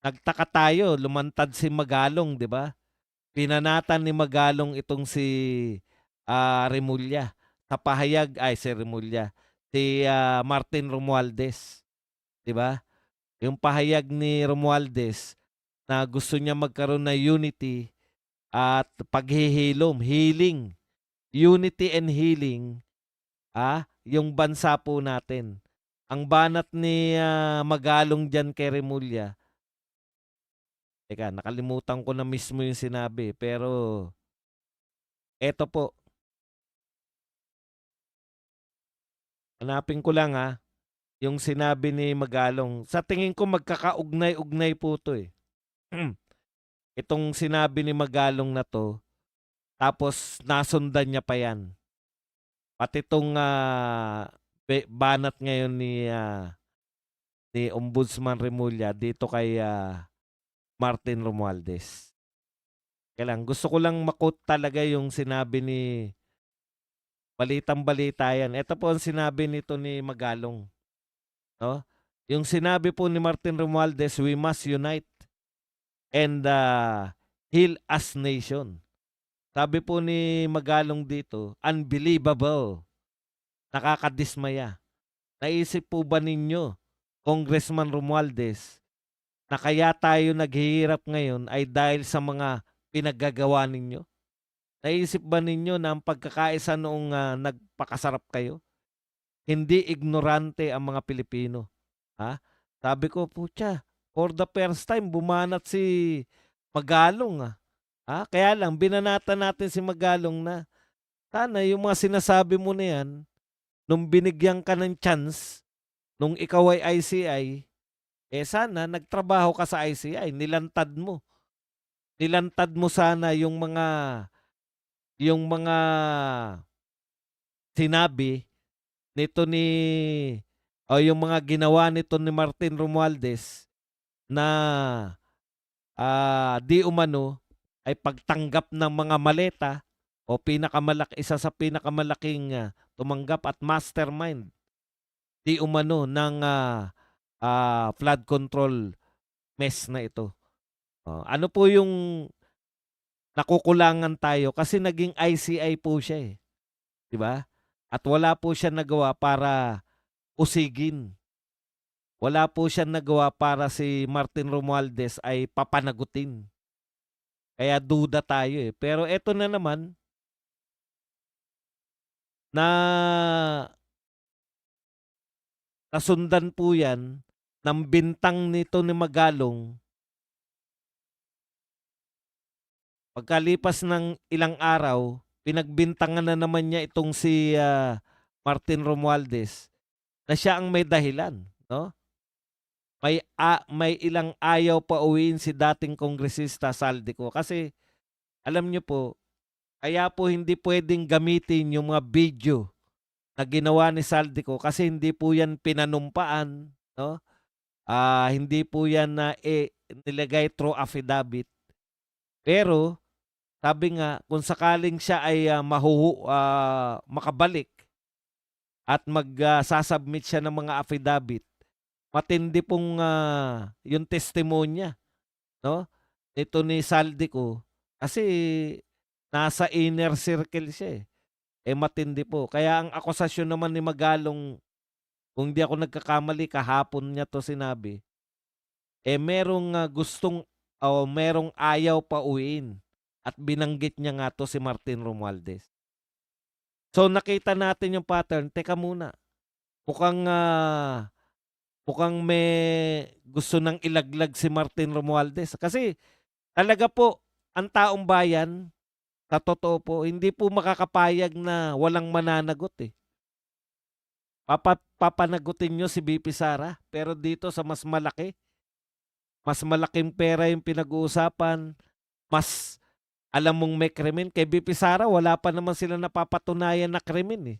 Nagtaka tayo, lumantad si Magalong, 'di ba? Pinanatan ni Magalong itong si Remulla. Sa pahayag ay si Remulla, si Martin Romualdez, 'di ba? Yung pahayag ni Romualdez na gusto niya magkaroon ng unity at paghihilom, healing, unity and healing, yung bansa po natin. Ang banat ni Magalong diyan kay Remulla, teka, nakalimutan ko na mismo yung sinabi, pero eto po, hanapin ko lang, yung sinabi ni Magalong. Sa tingin ko magkakaugnay-ugnay po 'to, eh. Itong sinabi ni Magalong na 'to, tapos nasundan niya pa 'yan. Pati 'tong, banat ngayon ni Ombudsman Remulla dito kay, Martin Romualdez. Kaya lang, gusto ko lang talaga yung sinabi ni balitang-balita 'yan. Ito po ang sinabi nito ni Magalong, 'no? Yung sinabi po ni Martin Romualdez, "We must unite and, heal as nation." Sabi po ni Magalong dito, "Unbelievable, nakakadismaya. Naisip po ba ninyo, Congressman Romualdez, na kaya tayo naghihirap ngayon ay dahil sa mga pinaggagawa ninyo? Naisip ba ninyo na ang pagkakaisa noong, nagpakasarap kayo? Hindi ignorante ang mga Pilipino." Ha? Sabi ko, "Putya, for the first time bumanat si Magalong, ah." Kaya lang binanatan natin si Magalong na sana yung mga sinasabi mo na yan, nung binigyan ka ng chance, nung ikaw ay ICI, sana nagtrabaho ka sa ICI, nilantad mo. Nilantad mo sana yung mga sinabi nito o yung mga ginawa nito ni Martin Romualdez na, di umano ay pagtanggap ng mga maleta o isa sa pinakamalaking, tumanggap at mastermind di umano ng, flood control mess na ito. Ano po yung nakukulangan tayo kasi naging ICI po siya, eh, 'di ba? At wala po siyang nagawa para usigin. Wala po siyang nagawa para si Martin Romualdez ay papanagutin. Kaya duda tayo, eh. Pero eto na naman, na nasundan po 'yan ng bintang nito ni Magalong pagkalipas ng ilang araw, pinagbintangan na naman niya itong si, Martin Romualdez na siya ang may dahilan, 'no? May ilang ayaw pauwiin si dating kongresista Saldico kasi alam niyo po, kaya po hindi puwedeng gamitin yung mga video na ginawa ni Saldico kasi hindi po 'yan pinanumpaan, 'no? Hindi po 'yan nilagay through affidavit. Pero sabi nga kung sakaling siya ay, makabalik at sasubmit siya ng mga affidavit, matindi pong, yung testimonya, 'no, nito ni Saldico kasi nasa inner circle siya, eh. Matindi po. Kaya ang akusasyon naman ni Magalong, kung di ako nagkakamali kahapon niya 'to sinabi, merong, merong ayaw pauwiin at binanggit niya nga 'to si Martin Romualdez. So nakita natin yung pattern, teka muna, mukhang, mukhang may gusto ng ilaglag si Martin Romualdez. Kasi talaga po, ang taong bayan, sa totoo po, hindi po makakapayag na walang mananagot, eh. Papanagutin niyo si VP Sara, pero dito sa mas malaking pera yung pinag-uusapan, mas alam mong may krimen. Kay VP Sara wala pa naman sila napapatunayan na krimen, eh.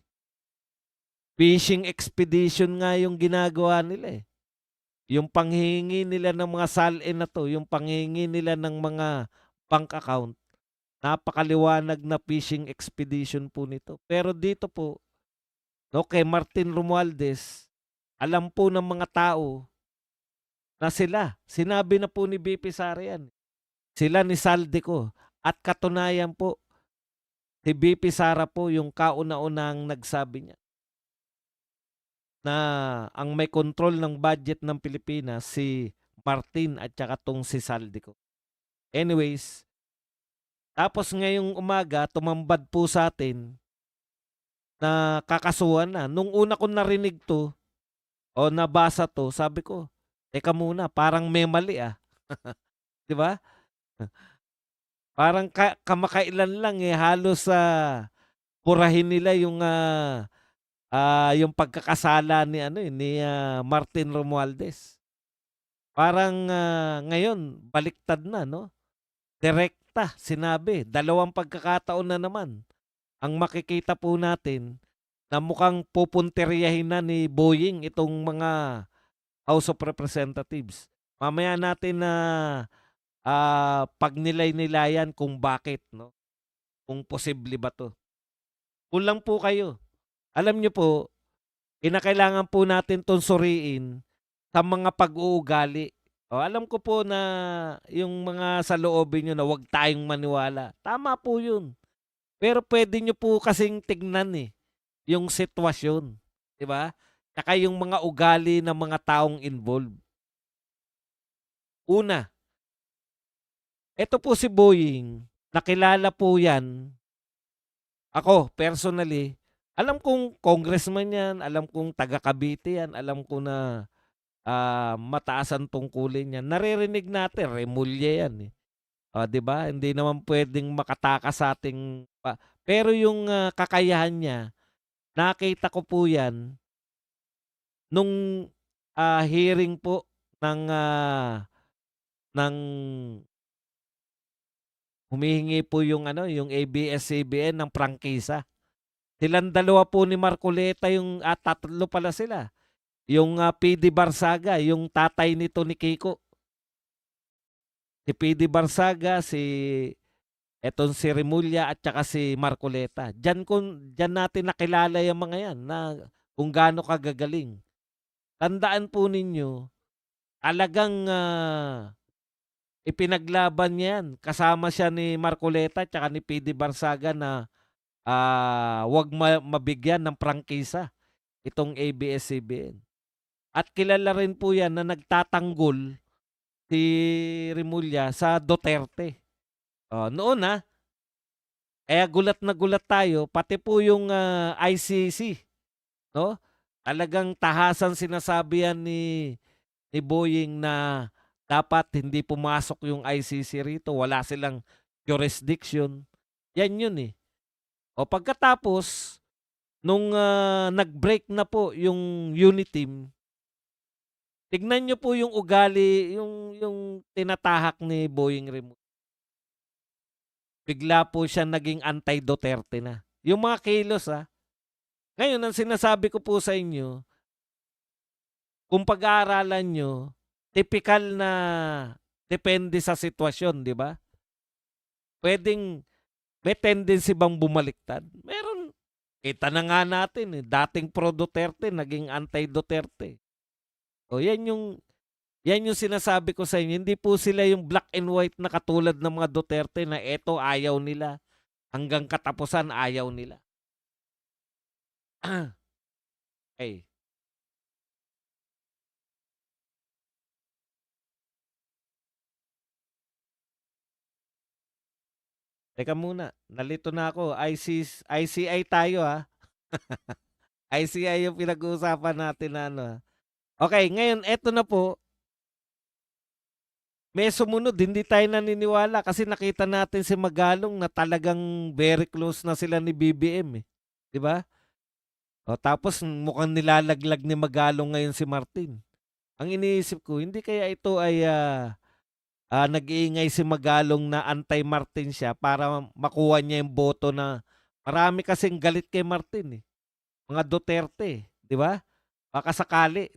Fishing expedition nga yung ginagawa nila, eh. Yung panghihingi nila ng mga salin na 'to, yung panghihingi nila ng mga bank account, napakaliwanag na fishing expedition po nito. Pero dito po, 'no, kay Martin Romualdez, alam po ng mga tao na sinabi na po ni VP Sara yan. Sila ni Saldico. At katunayan po, si VP Sara po yung kauna-unang nagsabi niya na ang may control ng budget ng Pilipinas si Martin at saka tong si Saldico. Anyways, tapos ngayong umaga, tumambad po sa atin na kakasuhan na. Nung una ko narinig to, o nabasa to, sabi ko, teka muna, parang may mali ah. Di ba? Parang kamakailan lang halos purahin nila yung pagkakasala ni ni Martin Romualdez. Parang ngayon baliktad na, no? Direkta sinabi, dalawang pagkakataon na naman ang makikita po natin na mukhang pupunteriyahin na ni Boying itong mga House of Representatives. Mamaya natin na pagnilay-nilayan kung bakit, no? Kung posible ba to. Kulang po kayo. Alam nyo po, kinakailangan po natin itong suriin sa mga pag-uugali. O, alam ko po na yung mga sa loobin nyo na huwag tayong maniwala. Tama po yun. Pero pwede nyo po kasing tignan yung sitwasyon. Diba? Saka yung mga ugali ng mga taong involved. Una, ito po si Boying, nakilala po yan. Ako, personally, alam kong congressman yan, alam kong taga Cavite yan, alam ko na mataas ang tungkulin yan. Naririnig natin, Remulla yan. Di ba? Hindi naman pwedeng makatakas sa ating... pero yung kakayahan niya, nakita ko po yan nung hearing po ng humihingi po yung yung ABS-CBN ng prangkisa. Silang dalawa po ni Marcoleta yung tatlo pala sila. Yung PD Barsaga, yung tatay nito ni Kiko. Si PD Barsaga, etong si Remulla at saka si Marcoleta. Diyan natin nakilala yung mga yan na kung gaano kagagaling. Tandaan po ninyo, talagang ipinaglaban niya yan. Kasama siya ni Marcoleta at saka ni PD Barsaga na wag mabigyan ng prangkisa itong ABS-CBN. At kilala rin po yan na nagtatanggol si Remulla sa Duterte. Noon kaya gulat na gulat tayo, pati po yung ICC, no? Talagang tahasan sinasabi yan ni Boying na dapat hindi pumasok yung ICC rito, wala silang jurisdiction. Yan yun O pagkatapos, nung nag-break na po yung Uniteam, tignan nyo po yung ugali, yung tinatahak ni Boying Remulla. Bigla po siya naging anti-Duterte na. Yung mga kilos Ngayon, ang sinasabi ko po sa inyo, kung pag-aaralan nyo, typical na depende sa sitwasyon, di ba? Pwedeng may tendency bang bumaliktad? Meron. Kita na nga natin dating pro-Duterte, naging anti-Duterte. Yan yung sinasabi ko sa inyo. Hindi po sila yung black and white na katulad ng mga Duterte na eto ayaw nila. Hanggang katapusan ayaw nila. Okay. Teka muna. Nalito na ako. ICI tayo ICI yung pinag-uusapan natin na Okay, ngayon eto na po. May sumunod, hindi tayo naniniwala kasi nakita natin si Magalong na talagang very close na sila ni BBM Di ba? Tapos mukhang nilalaglag ni Magalong ngayon si Martin. Ang iniisip ko, hindi kaya ito ay nag-iingay si Magalong na anti-Martin siya para makuha niya yung boto na marami kasing galit kay Martin Mga Duterte, di ba? Baka sakali,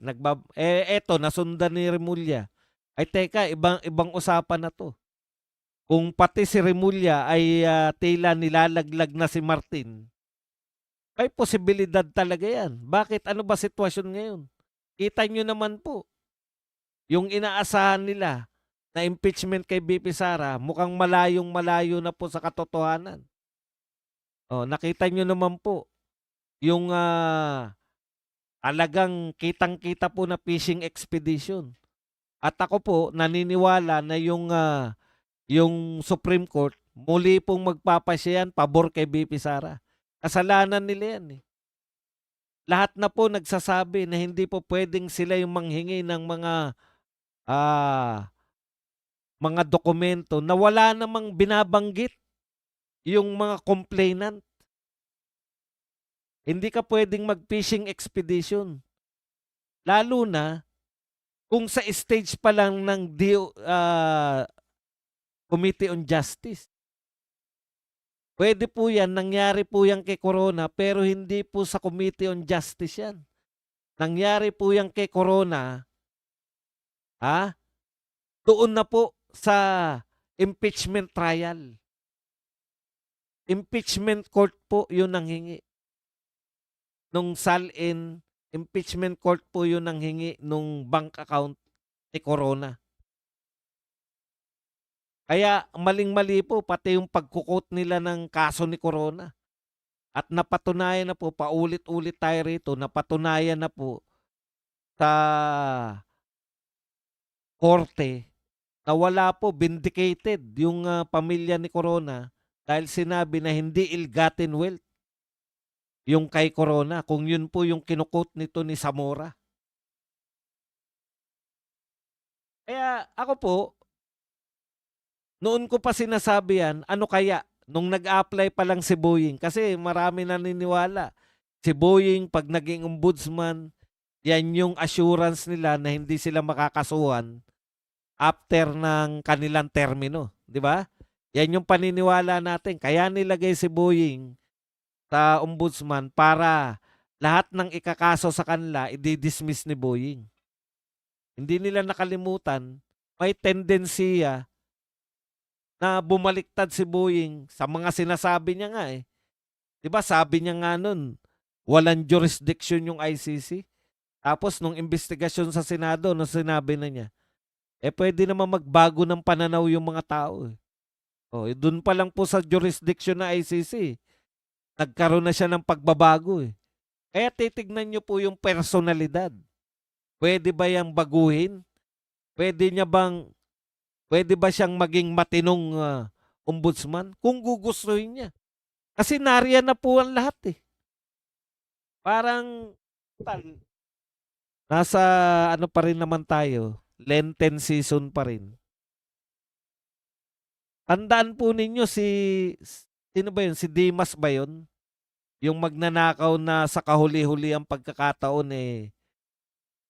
eto, nasundan ni Remulla. Ay teka, ibang usapan na to. Kung pati si Remulla ay tila nilalaglag na si Martin, may posibilidad talaga yan. Bakit? Ano ba sitwasyon ngayon? Kita nyo naman po. yung inaasahan nila na impeachment kay BP Sara, mukhang malayong-malayo na po sa katotohanan. Oh, nakita niyo naman po yung talagang kitang-kita po na fishing expedition. At ako po naniniwala na yung Supreme Court muli pong magpapasya yan pabor kay BP Sara. Kasalanan nila yan eh. Lahat na po nagsasabi na hindi po pwedeng sila yung manghingi ng mga dokumento na wala namang binabanggit yung mga complainant. Hindi ka pwedeng mag-fishing expedition. Lalo na kung sa stage pa lang ng Committee on Justice. Pwede po yan, nangyari po yan kay Corona, pero hindi po sa Committee on Justice yan. Nangyari po yan kay Corona, doon na po sa impeachment trial. Impeachment court po yun ang hingi. Nung SALN, impeachment court po yun ang hingi nung bank account ni Corona. Kaya maling-mali po pati yung pagkukot nila ng kaso ni Corona. At napatunayan na po, paulit-ulit tayo rito, napatunayan na po sa korte na wala po, vindicated yung pamilya ni Corona dahil sinabi na hindi ill-gotten wealth yung kay Corona, kung yun po yung kinukot nito ni Zamora. Kaya ako po, noon ko pa sinasabi yan, ano kaya? Nung nag-apply pa lang si Boying, kasi marami naniniwala. Si Boying, pag naging ombudsman, yan yung assurance nila na hindi sila makakasuhan after ng kanilang termino. Di ba? Yan yung paniniwala natin. Kaya nilagay si Boying sa ombudsman para lahat ng ikakaso sa kanila, i-dismiss ni Boying. Hindi nila nakalimutan, may tendensiya na bumaliktad si Boying sa mga sinasabi niya nga eh. 'Di ba sabi niya nga nun, walang jurisdiction yung ICC. Tapos nung investigasyon sa Senado, nung sinabi na niya, pwede naman magbago ng pananaw yung mga tao eh. Oh, doon pa lang po sa jurisdiction na ICC, nagkaroon na siya ng pagbabago eh. Kaya titignan niyo po yung personalidad. Pwede ba yang baguhin? Pwede ba siyang maging matinong ombudsman kung gugustuhin niya? Kasi nariyan na po ang lahat eh. Parang nasa ano pa rin naman tayo, Lenten season pa rin. Tandaan po ninyo sino ba yun? Si Dimas ba yun? Yung magnanakaw na sa kahuli-huli ang pagkakataon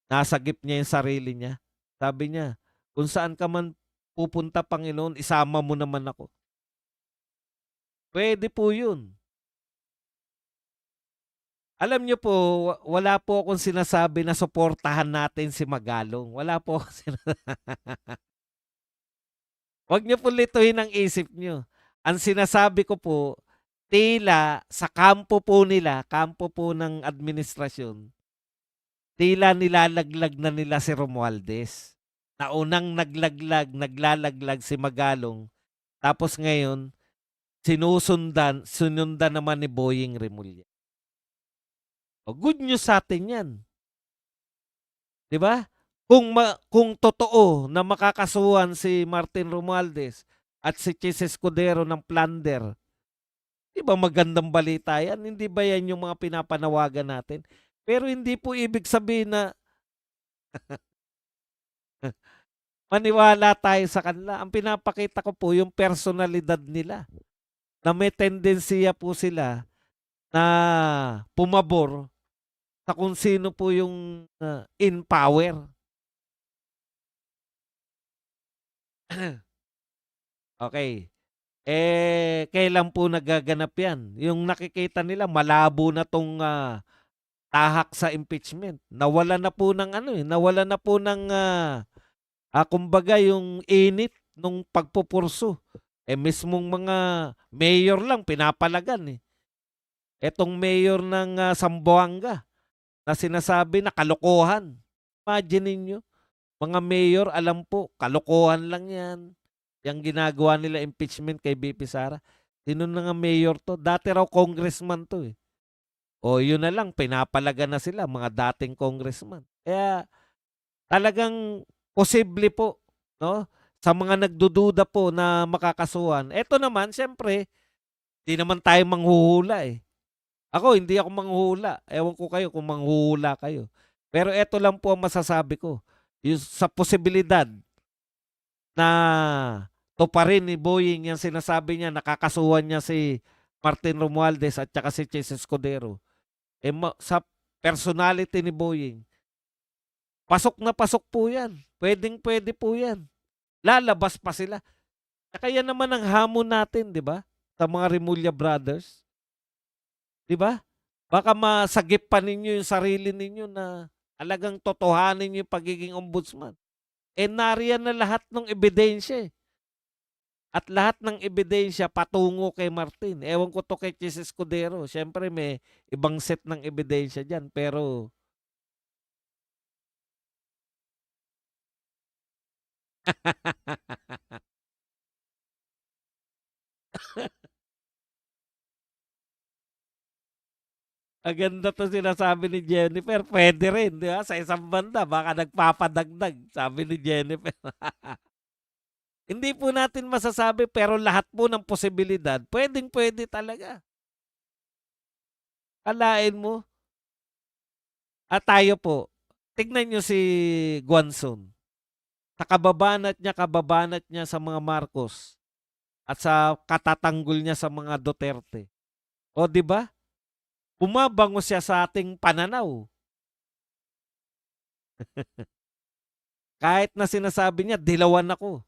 nasagip niya yung sarili niya. Sabi niya, kung saan ka man pupunta, Panginoon, isama mo naman ako. Pwede po yun. Alam niyo po, wala po akong sinasabi na suportahan natin si Magalong. Wala po akong Huwag niyo po lituhin ang isip niyo. Ang sinasabi ko po, tila sa kampo po nila, kampo po ng administrasyon, tila nilalaglag na nila si Romualdez. Na unang naglalaglag si Magalong. Tapos ngayon, sinundan naman ni Boying Remulla. O, good news sa atin yan. 'Di ba? Kung totoo na makakasuhan si Martin Romualdez at si Chis Escudero ng plunder, 'di ba magandang balita yan? Hindi ba yan yung mga pinapanawagan natin? Pero hindi po ibig sabihin na maniwala tayo sa kanila. Ang pinapakita ko po yung personalidad nila. Na may tendensiya po sila na pumabor sa kung sino po yung in power. Okay. Kailan po nagaganap yan? Yung nakikita nila, malabo na tong tahak sa impeachment. Nawala na po ng nawala na po ng kumbaga yung init nung pagpupurso. Mismong mga mayor lang pinapalagan eh. Etong mayor ng Zamboanga na sinasabi na kalokohan. Imagine ninyo, Mga mayor, alam po, kalokohan lang yan. Yang ginagawa nila impeachment kay BP Sara. Sino na nga mayor to? Dati raw congressman to eh. O yun na lang, pinapalaga na sila, mga dating congressman. Kaya talagang posible po, no? Sa mga nagdududa po na makakasuhan. Eto naman, siyempre, di naman tayo manghuhula eh. Ako, hindi ako manghuhula. Ewan ko kayo kung manghuhula kayo. Pero eto lang po ang masasabi ko. Yung sa posibilidad na tuparin ni Boying yung sinasabi niya, nakakasuhan niya si Martin Romualdez at saka si Chase Escudero. Sa personality ni Boying, pasok na pasok po yan. Pwedeng-pwede po yan. Lalabas pa sila. Kaya naman ang hamon natin, di ba? Sa mga Remulla Brothers. Di ba? Baka masagip pa ninyo yung sarili ninyo na alagang totohanin yung pagiging ombudsman. Nariyan na lahat ng ebidensya eh. At lahat ng ebidensya patungo kay Martin. Ewan ko to kay Chis Escudero. Siyempre may ibang set ng ebidensya dyan. Pero ang ganda to sinasabi ni Jennifer. Pwede rin, di ba? Sa isang banda, baka nagpapadagdag, sabi ni Jennifer. Hindi po natin masasabi, pero lahat po ng posibilidad, pwedeng-pwede talaga. Alain mo. At tayo po, tignan nyo si Guanzon. Sa kababanat niya sa mga Marcos at sa katatanggol niya sa mga Duterte. O di ba? Bumabango siya sa ating pananaw. Kahit na sinasabi niya, dilawan ako.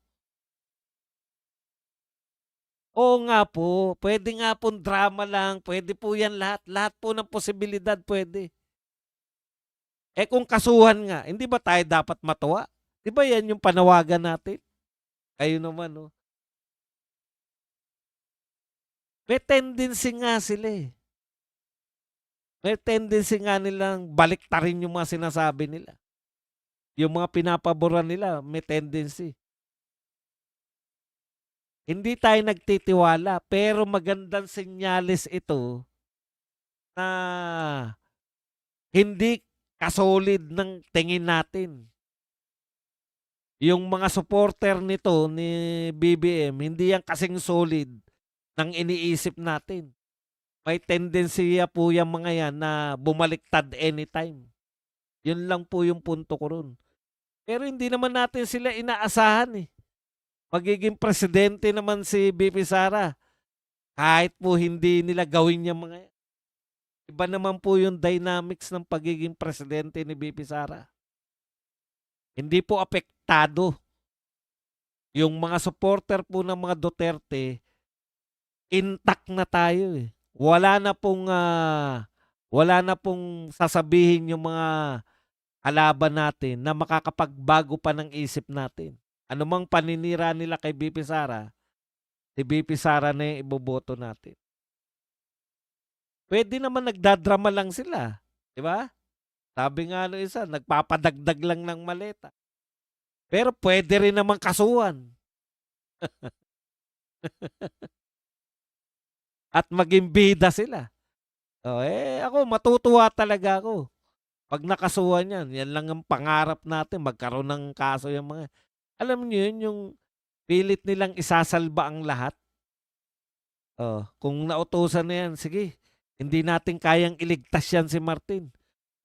Oo nga po, pwede nga pong drama lang, pwede po yan lahat. Lahat po ng posibilidad pwede. Kung kasuhan nga, hindi ba tayo dapat matuwa? Di ba yan yung panawagan natin? Kayo naman, no? May tendency nga sila eh. May tendency nga nilang baliktarin yung mga sinasabi nila. Yung mga pinapaboran nila, may tendency. Hindi tayo nagtitiwala, pero magandang senyales ito na hindi kasolid ng tingin natin. Yung mga supporter nito ni BBM, hindi yan kasing solid ng iniisip natin. May tendensiya po yung mga yan na bumaliktad anytime. Yun lang po yung punto ko ron. Pero hindi naman natin sila inaasahan eh. Magiging presidente naman si BP Sara. Kahit po hindi nila gawin yung mga yan. Iba naman po yung dynamics ng pagiging presidente ni BP Sara. Hindi po apektado. Yung mga supporter po ng mga Duterte, intact na tayo eh. Wala na pong sasabihin yung mga kalaban natin na makakapagbago pa ng isip natin. Ano mang paninira nila kay BP Sara, si BP Sara na yung iboboto natin. Pwede naman nagdadrama lang sila. Di ba? Sabi nga no isa, nagpapadagdag lang ng maleta. Pero pwede rin naman kasuhan. At maging bida sila. Ako, matutuwa talaga ako. Pag nakasuhan yan, yan lang ang pangarap natin, magkaroon ng kaso yung mga. Alam niyo yun, yung pilit nilang isasalba ang lahat. Kung nautusan na yan, sige, hindi natin kayang iligtas yan si Martin.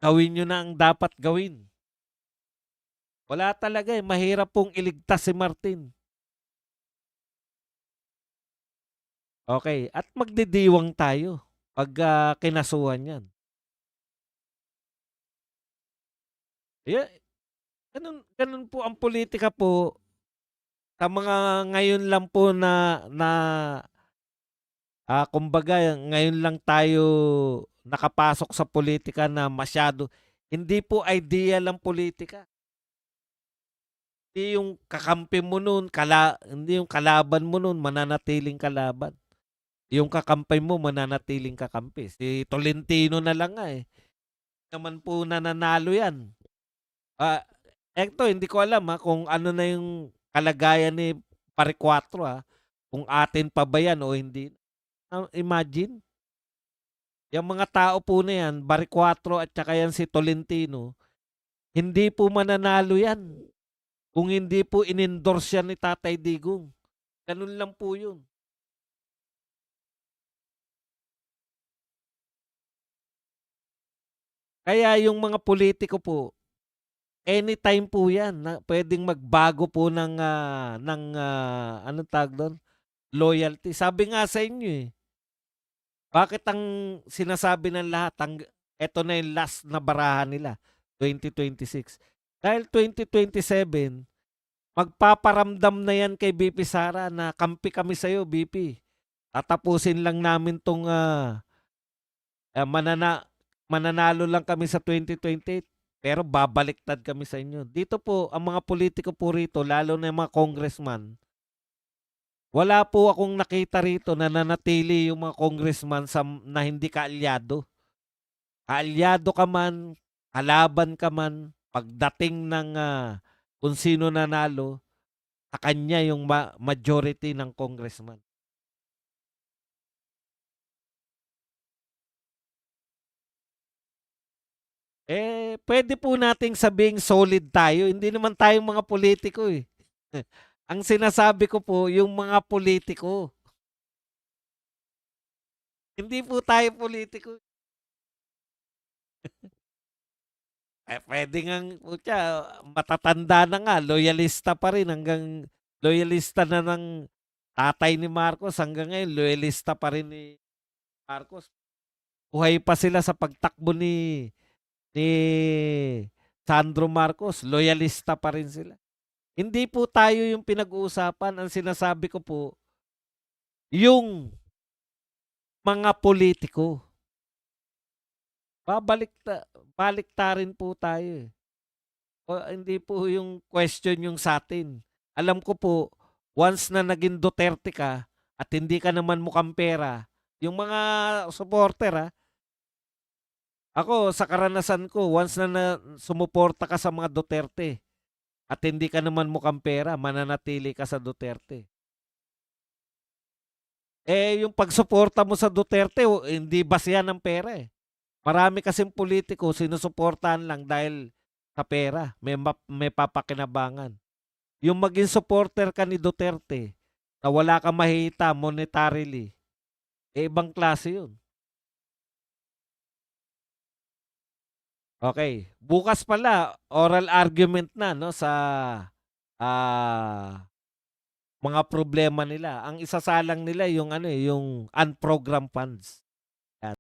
Gawin nyo na ang dapat gawin. Wala talaga eh, mahirap pong iligtas si Martin. Okay, at magdidiwang tayo pag kinasuhan yan. Yeah, ganun po ang politika po sa mga ngayon lang po kumbaga ngayon lang tayo nakapasok sa politika na masyado. Hindi po ideal ang politika. Hindi yung kakampi mo nun, hindi yung kalaban mo nun, mananatiling kalaban. Yung kakampi mo, mananatiling kakampi. Si Tolentino na lang nga eh. Naman po nananalo yan. Eto hindi ko alam, kung ano na yung kalagayan ni Pare 4, kung atin pa ba yan o hindi. Imagine, yang mga tao po na yan, Pare 4 at saka yan si Tolentino, hindi po mananalo yan kung hindi po in-endorse yan ni Tatay Digong. Ganun lang po yun. Kaya yung mga politiko po, anytime po yan na puwedeng magbago po ng anong tawag dun, loyalty. Sabi nga sa inyo, bakit ang sinasabi ng lahat eto na yung last na barahan nila, 2026. Dahil 2027, magpaparamdam na yan kay VP Sara na kampi kami sa'yo, VP. Tatapusin lang namin 'tong, mananalo lang kami sa 2028, pero babaliktad kami sa inyo. Dito po, ang mga politiko po rito, lalo na yung mga congressman, wala po akong nakita rito na nanatili yung mga congressman na hindi kaalyado. Kaalyado ka man, kalaban ka man, pagdating ng kung sino nanalo, sa kanya yung majority ng congressman. Pwede po nating sabing solid tayo, hindi naman tayong mga politiko, eh. Ang sinasabi ko po yung mga politiko, hindi po tayo politiko. Puwede ngang putya matatanda na nga, loyalista pa rin hanggang loyalista na ng tatay ni Marcos hanggang ngayon loyalista pa rin ni Marcos. Buhay pa sila sa pagtakbo ni Sandro Marcos, loyalista pa rin sila. Hindi po tayo yung pinag-uusapan, ang sinasabi ko po, yung mga politiko. Baliktarin po tayo, eh. Hindi po yung question yung sa'tin. Alam ko po, once na naging Duterte ka at hindi ka naman mukhang pera, yung mga supporter, ako sa karanasan ko, once na sumuporta ka sa mga Duterte at hindi ka naman mukhang pera, mananatili ka sa Duterte. Yung pagsuporta mo sa Duterte, hindi basehan ng pera, eh. Marami kasing politiko sinusuportahan lang dahil sa pera, may papakinabangan. Yung maging supporter ka ni Duterte na wala kang makikita monetarily, ibang klase yun. Okay, bukas pala oral argument na, 'no, sa ah, mga problema nila. Ang isasalang nila yung ano, yung unprogrammed funds.